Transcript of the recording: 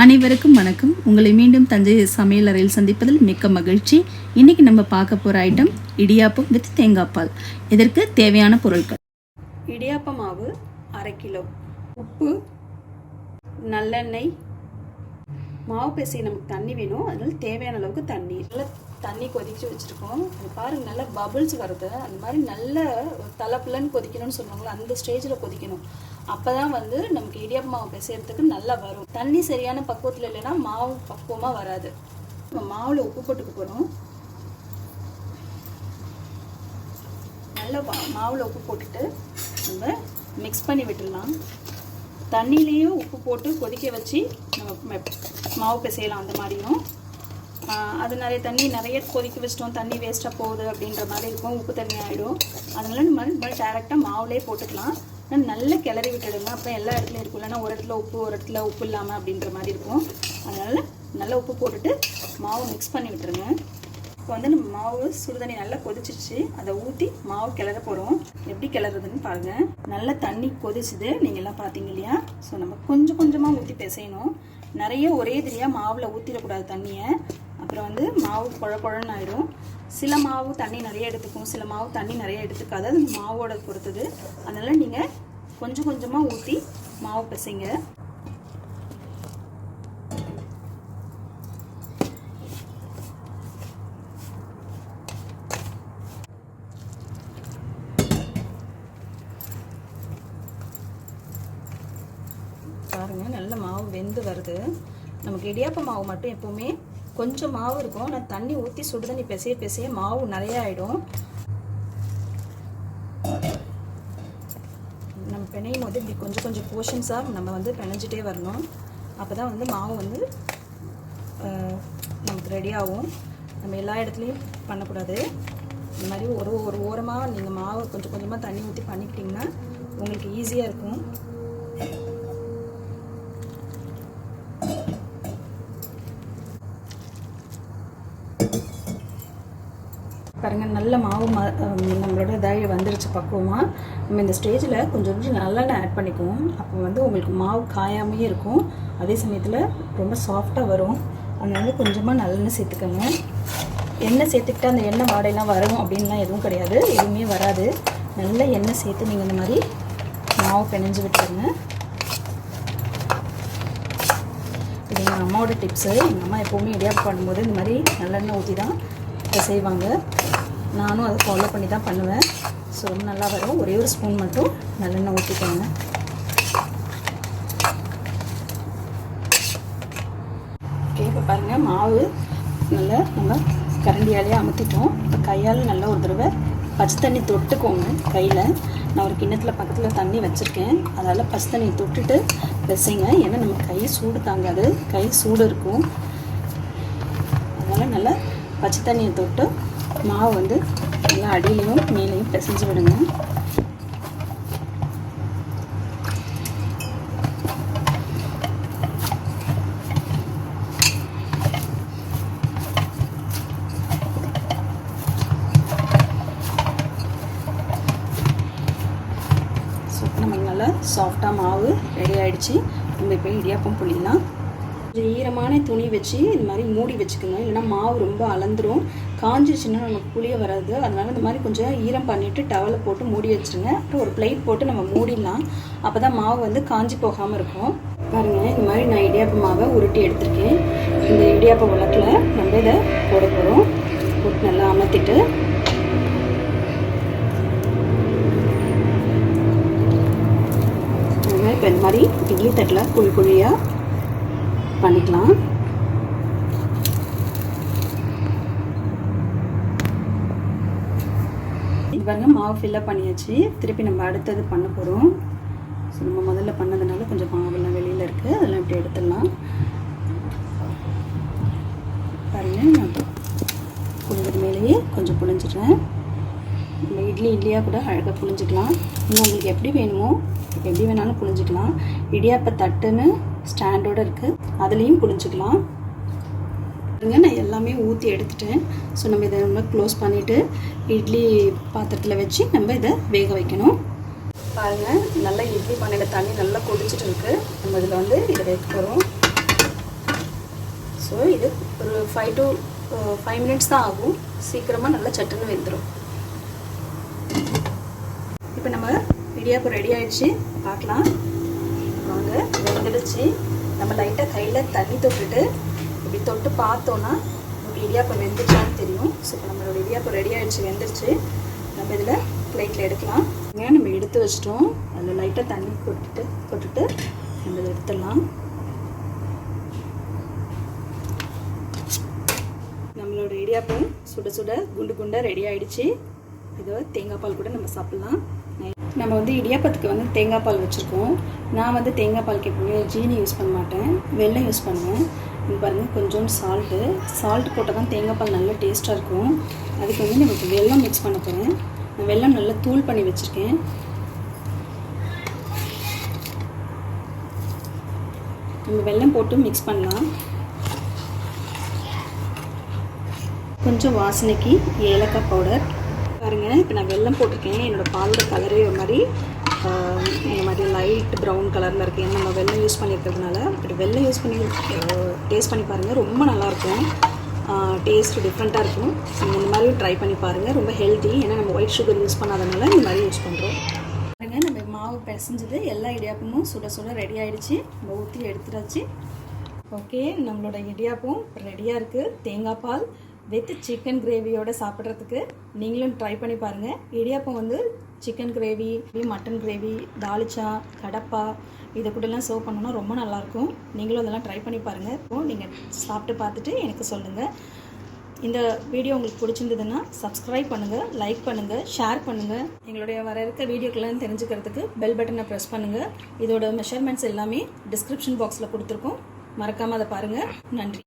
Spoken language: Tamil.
அனைவருக்கும் வணக்கம். உங்களை மீண்டும் தஞ்சை சமையலறையில் சந்திப்பதில் மிக்க மகிழ்ச்சி. இன்றைக்கி நம்ம பார்க்க போகிற ஐட்டம் இடியாப்பம் வித் தேங்காய் பால். இதற்கு தேவையான பொருட்கள்: இடியாப்ப மாவு 1/2 கிலோ, உப்பு, நல்லெண்ணெய், மாவு பேசி நமக்கு தண்ணி வேணும், அதனால தேவையான அளவுக்கு தண்ணி. நல்லா தண்ணி கொதிச்சு வச்சுருக்கோம். அது பாருங்கள், நல்லா பபிள்ஸ் வருது. அந்த மாதிரி நல்ல தலைப்புலன்னு கொதிக்கணும்னு சொல்லுவாங்களோ அந்த ஸ்டேஜில் கொதிக்கணும். அப்போ தான் வந்து நமக்கு இடியாப்ப மாவு பிசைறதுக்கு நல்லா வரும். தண்ணி சரியான பக்குவத்தில் இல்லைன்னா மாவு பக்குவமாக வராது. நம்ம மாவில் உப்பு போட்டுக்க போகிறோம். நல்லா மாவில் உப்பு போட்டுட்டு நம்ம மிக்ஸ் பண்ணி விட்டுடலாம். தண்ணியிலையும் உப்பு போட்டு கொதிக்க வச்சு நம்ம மாவு பிசையலாம். அந்த மாதிரியும் அது நிறைய கொதிக்க வச்சிட்டோம், தண்ணி வேஸ்ட்டாக போகுது அப்படின்ற மாதிரி இருக்கும், உப்பு தண்ணி ஆகிடும். அதனால நம்ம டேரெக்டாக மாவுலேயே போட்டுக்கலாம். நல்லா கிளறி விட்டுடுங்க. அப்புறம் எல்லா இடத்துலையும் இருக்கும், இல்லைன்னா ஒரு இடத்துல உப்பு ஒரு இடத்துல உப்பு இல்லாமல் அப்படின்ற மாதிரி இருக்கும். அதனால் நல்லா உப்பு போட்டுட்டு மாவு மிக்ஸ் பண்ணி விட்டுருங்க. இப்போ வந்து நம்ம மாவு சுடுதண்ணி நல்லா கொதிச்சிச்சு, அதை ஊற்றி மாவு கிளற போகிறோம். எப்படி கிளறதுன்னு பாருங்கள். நல்லா தண்ணி கொதிச்சுது, நீங்கள் எல்லாம் பார்த்தீங்க இல்லையா? ஸோ நம்ம கொஞ்சம் கொஞ்சமாக ஊற்றி பிசையணும். நிறைய ஒரே தெரியாக மாவில் ஊற்றிடக்கூடாது தண்ணியை. அப்புறம் வந்து மாவு குழன்னு ஆயிடும். சில மாவு தண்ணி நிறைய எடுத்துக்கும், சில மாவு தண்ணி நிறைய எடுத்துக்காது. அது மாவோட பொறுத்தது. அதனால் நீங்கள் கொஞ்சம் கொஞ்சமாக ஊற்றி மாவு பிசைங்க. பாருங்கள், நல்ல மாவு வெந்து வருது. நமக்கு இடியாப்ப மாவு மட்டும் எப்போவுமே கொஞ்சம் மாவு இருக்கும், ஆனால் தண்ணி ஊற்றி சுடுதண்ணி பிசைய மாவு நிறைய ஆகிடும். நம்ம பிணையும் போது இப்படி கொஞ்சம் போர்ஷன்ஸாக நம்ம வந்து பிணைஞ்சிட்டே வரணும். அப்போ தான் வந்து மாவு வந்து நமக்கு ரெடி ஆகும். நம்ம எல்லா இடத்துலையும் பண்ணக்கூடாது. இந்த மாதிரி ஒரு ஓரமாக நீங்கள் மாவு கொஞ்சம் கொஞ்சமாக தண்ணி ஊற்றி பண்ணிக்கிட்டிங்கன்னா உங்களுக்கு ஈஸியாக இருக்கும். பாருங்கள், நல்ல மாவு நம்மளோட இதாகி வந்துருச்சு பக்குவமாக. நம்ம இந்த ஸ்டேஜில் கொஞ்சம் நல்லெண்ணெய் ஆட் பண்ணிக்குவோம். அப்போ வந்து உங்களுக்கு மாவு காயாமையே இருக்கும், அதே சமயத்தில் ரொம்ப சாஃப்டாக வரும். அதனால கொஞ்சமாக நல்லெண்ணெய் சேர்த்துக்கோங்க. எண்ணெய் சேர்த்துக்கிட்டு அந்த எண்ணெய் வாடையெல்லாம் வரும் அப்படின்லாம் எதுவும் கிடையாது, எதுவுமே வராது. நல்ல எண்ணெய் சேர்த்து நீங்கள் இந்த மாதிரி மாவு பிணைஞ்சு விட்டுருங்க. இது எங்கள் அம்மாவோட டிப்ஸு. எங்கள் அம்மா எப்போவுமே இடியாப்பம் பண்ணும்போது இந்த மாதிரி நல்லெண்ணெய் ஊற்றி தான் செய்வாங்க. நானும் அதை ஃபாலோ பண்ணி தான் பண்ணுவேன். ஸோ ரொம்ப நல்லா வரும். ஒரே ஒரு ஸ்பூன் மட்டும் நல்லெண்ணெய் ஊற்றிக்கோங்க. ஓகே, இப்போ பாருங்கள், மாவு நல்லா நம்ம கரண்டியாலே அமுத்திட்டோம். இப்போ கையால் நல்லா ஒரு தடவை பச்சை தண்ணி தொட்டுக்கோங்க கையில். நான் ஒரு கிண்ணத்தில் பக்கத்தில் தண்ணி வச்சுருக்கேன், அதனால் பச்சை தண்ணி தொட்டுட்டு பிசைங்க. ஏன்னா நம்ம கை சூடு தாங்காது, கை சூடு இருக்கும். அதனால் நல்லா பச்சை தண்ணியை தொட்டு மாவு வந்து நல்லா அடியிலையும் மேலேயும் பிசைஞ்சு விடுங்க. ஸோ நமக்கு நல்லா சாஃப்டாக மாவு ரெடி ஆகிடுச்சு. நம்ம இப்போ இடியாப்பம் புளியலாம். கொஞ்சம் ஈரமான துணி வச்சு இந்த மாதிரி மூடி வச்சுக்கோங்க, இல்லைன்னா மாவு ரொம்ப அளந்துடும். காஞ்சிச்சுன்னா நமக்கு புளிய வராது. அதனால் இந்த மாதிரி கொஞ்சம் ஈரம் பண்ணிவிட்டு டவலை போட்டு மூடி வச்சுருங்க. அப்புறம் ஒரு பிளேட் போட்டு நம்ம மூடிடலாம். அப்போ தான் மாவு வந்து காஞ்சி போகாமல் இருக்கும். பாருங்கள், இந்த மாதிரி நான் இடியாப்ப மாவை உருட்டி எடுத்திருக்கேன். இந்த இடியாப்ப உலக்கில் நம்ம இதை போட போகிறோம். போட்டு நல்லா அமர்த்திட்டு இப்போ இந்த மாதிரி இட்லி தட்டில் குழியாக பண்ணிக்கலாம். பாருங்க, மாவு ஃபில்லப் பண்ணியாச்சு. திருப்பி நம்ம அடுத்தது பண்ண போகிறோம். ஸோ நம்ம முதல்ல பண்ணதுனால கொஞ்சம் மாவெல்லாம் வெளியில் இருக்குது, அதெல்லாம் இப்படி எடுத்துடலாம். பாருங்கள், நான் புளிஞ்சது மேலேயே கொஞ்சம் புளிஞ்சிடுறேன். நம்ம இட்லியாக கூட அழகாக புளிஞ்சிக்கலாம். இன்னும் உங்களுக்கு எப்படி வேணுமோ எப்படி வேணாலும் புளிஞ்சிக்கலாம். இடியாப்ப தட்டுன்னு ஸ்டாண்டோடு இருக்குது, அதுலேயும் புளிஞ்சிக்கலாம். நான் எல்லாமே ஊற்றி எடுத்துட்டேன். ஸோ நம்ம இதை நம்ம க்ளோஸ் பண்ணிவிட்டு இட்லி பாத்திரத்தில் வச்சு நம்ம இதை வேக வைக்கணும். பாருங்கள், நல்லா இட்லி பானையில் தண்ணி நல்லா கொதிச்சுட்டு இருக்குது. நம்ம இதில் வந்து இதை வைக்க போகிறோம். ஸோ இது ஒரு 5 to 5 minutes தான் ஆகும். சீக்கிரமாக நல்லா சட்டுன்னு வெந்துடும். இப்போ நம்ம இடியாப்பம் ரெடி ஆகிடுச்சு, பார்க்கலாம் வாங்க. வெந்துடுச்சு. நம்ம லைட்டாக கையில் தண்ணி தொட்டுட்டு இப்படி தொட்டு பார்த்தோன்னா நமக்கு இடியாப்பம் வெந்துச்சான்னு தெரியும். ஸோ இப்போ நம்மளோட இடியாப்பம் ரெடி ஆகிடுச்சு, வெந்துடுச்சு. நம்ம இதில் பிளேட்டில் எடுக்கலாம். நம்ம எடுத்து வச்சிட்டோம். அதில் லைட்டாக தண்ணி கொட்டுட்டு நம்ம இதை எடுத்துடலாம். நம்மளோட இடியாப்பம் சுட சுட குண்டு குண்டாக ரெடி ஆகிடுச்சு. இதோ தேங்காய் பால் கூட நம்ம சாப்பிட்லாம். நம்ம வந்து இடியாப்பத்துக்கு வந்து தேங்காய் பால் வச்சுருக்கோம். நான் வந்து தேங்காய் பாலுக்கு எப்பவுமே ஜீனி யூஸ் பண்ண மாட்டேன், வெல்லம் யூஸ் பண்ணுவேன். இது பாருங்கள், கொஞ்சோண்டு சால்ட் போட்டால் தான் தேங்காய் பால் நல்லா டேஸ்ட்டாக இருக்கும். அதுக்கு வந்து நமக்கு வெல்லம் மிக்ஸ் பண்ண போகிறேன். நான் வெல்லம் நல்லா தூள் பண்ணி வச்சுருக்கேன். நம்ம வெல்லம் போட்டு மிக்ஸ் பண்ணலாம். கொஞ்சம் வாசனைக்கு ஏலக்காய் பவுடர் பாருங்கள். இப்போ நான் வெல்லம் போட்டிருக்கேன். என்னோடய பாலோட கலரே ஒரு மாதிரி இந்த மாதிரி லைட் ப்ரௌன் கலரில் இருக்குது. ஏன்னா நம்ம வெல்லம் யூஸ் பண்ணியிருக்கிறதுனால. இப்படி வெல்லம் யூஸ் பண்ணி டேஸ்ட் பண்ணி பாருங்கள், ரொம்ப நல்லாயிருக்கும். டேஸ்ட்டு டிஃப்ரெண்ட்டாக இருக்கும். நீங்கள் இந்த மாதிரியும் ட்ரை பண்ணி பாருங்கள். ரொம்ப ஹெல்த்தி. ஏன்னா நம்ம ஒயிட் சுகர் யூஸ் பண்ணாதனால இந்த மாதிரி யூஸ் பண்ணுறோம். பாருங்கள், நம்ம மாவு பிசைஞ்சது எல்லா இடியாப்பமும் சுட சுட ரெடி ஆகிடுச்சு. நம்ம ஊற்றி எடுத்துட்டாச்சு. ஓகே, நம்மளோட இடியாப்பம் ரெடியாக இருக்குது. தேங்காய் பால் வித் சிக்கன் கிரேவியோடு சாப்பிட்றதுக்கு நீங்களும் ட்ரை பண்ணி பாருங்கள். இடியாப்பம் வந்து chicken gravy, mutton gravy, dalcha, Kadapa இதை கூடலாம் சர்வ் பண்ணோன்னா ரொம்ப நல்லாயிருக்கும். நீங்களும் அதெல்லாம் ட்ரை பண்ணி பாருங்கள். இப்போது நீங்கள் சாப்பிட்டு பார்த்துட்டு எனக்கு சொல்லுங்கள். இந்த வீடியோ உங்களுக்கு பிடிச்சிருந்ததுன்னா சப்ஸ்கிரைப் பண்ணுங்கள், லைக் பண்ணுங்கள், ஷேர் பண்ணுங்கள். எங்களுடைய வர இருக்க வீடியோக்கெல்லாம் தெரிஞ்சுக்கிறதுக்கு பெல் பட்டனை ப்ரெஸ் பண்ணுங்கள். இதோட மெஷர்மெண்ட்ஸ் எல்லாமே டிஸ்கிரிப்ஷன் பாக்ஸில் கொடுத்துருக்கோம். மறக்காமல் அதை பாருங்கள். நன்றி.